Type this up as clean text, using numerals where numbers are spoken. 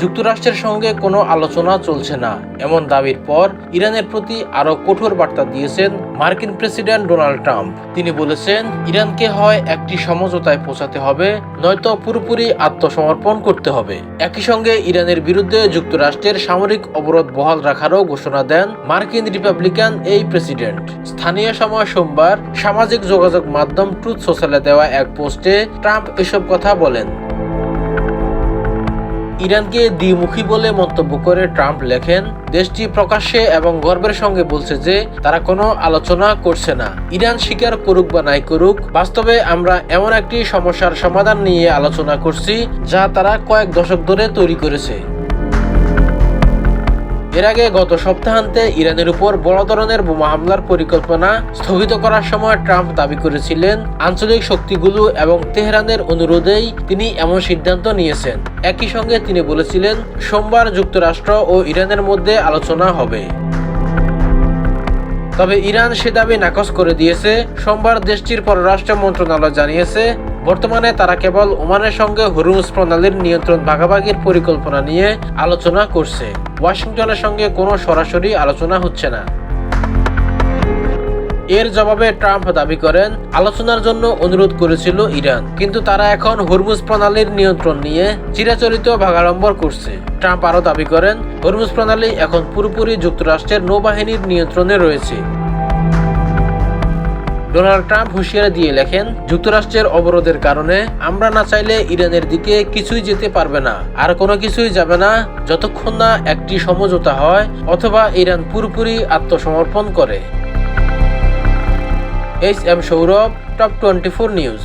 যুক্তরাষ্ট্রের সঙ্গে কোনো আলোচনা চলছে না এমন দাবির পর ইরানের প্রতি আরও কঠোর বার্তা দিয়েছেন মার্কিন প্রেসিডেন্ট ডোনাল্ড ট্রাম্প। তিনি বলেছেন, ইরানকে হয় একটি সমঝোতায় পৌঁছাতে হবে, নয়তো পুরোপুরি আত্মসমর্পণ করতে হবে। একই সঙ্গে ইরানের বিরুদ্ধে যুক্তরাষ্ট্রের সামরিক অবরোধ বহাল রাখারও ঘোষণা দেন মার্কিন রিপাবলিকান এই প্রেসিডেন্ট। স্থানীয় সময় সোমবার সামাজিক যোগাযোগ মাধ্যম ট্রুথ সোশ্যালে দেওয়া এক পোস্টে ট্রাম্প এসব কথা বলেন। ইরানকে দ্বিমুখী বলে মন্তব্য করে ট্রাম্প লেখেন, দেশটি প্রকাশ্যে এবং গর্বের সঙ্গে বলছে যে তারা কোনো আলোচনা করছে না। ইরান স্বীকার করুক বা নাই করুক, বাস্তবে আমরা এমন একটি সমস্যার সমাধান নিয়ে আলোচনা করছি যা তারা কয়েক দশক ধরে তৈরি করেছে। এর আগে গত সপ্তাহান্তে ইরানের উপর বড় ধরনের বোমা হামলার পরিকল্পনা স্থগিত করার সময় ট্রাম্প দাবি করেছিলেন, আঞ্চলিক শক্তিগুলো এবং তেহরানের অনুরোধেই তিনি এমন সিদ্ধান্ত নিয়েছেন। একই সঙ্গে তিনি বলেছিলেন, সোমবার যুক্তরাষ্ট্র ও ইরানের মধ্যে আলোচনা হবে। তবে ইরান সে দাবি নাকচ করে দিয়েছে। সোমবার দেশটির পররাষ্ট্র মন্ত্রণালয় জানিয়েছে, বর্তমানে তারা কেবল ওমানের সঙ্গে হরমুজ প্রণালীর নিয়ন্ত্রণ ভাগাভাগির পরিকল্পনা নিয়ে আলোচনা করছে। ওয়াশিংটনের সঙ্গে কোনো সরাসরি আলোচনা হচ্ছে না। এর জবাবে ট্রাম্প দাবি করেন, আলোচনার জন্য অনুরোধ করেছিল ইরান, কিন্তু তারা এখন হরমুজ প্রণালীর নিয়ন্ত্রণ নিয়ে চিরাচরিত ভাগাড়ম্বর করছে। ট্রাম্প আরও দাবি করেন, হরমুজ প্রণালী এখন পুরোপুরি যুক্তরাষ্ট্রের নৌবাহিনীর নিয়ন্ত্রণে রয়েছে। ডোনাল্ড ট্রাম্প হুঁশিয়ারি দিয়ে লেখেন, যুক্তরাষ্ট্রের অবরোধের কারণে আমরা না চাইলে ইরানের দিকে কিছুই যেতে পারবে না, আর কোনো কিছুই যাবে না যতক্ষণ না একটি সমঝোতা হয় অথবা ইরান পুরোপুরি আত্মসমর্পণ করে। H M Sourav, top 24 news.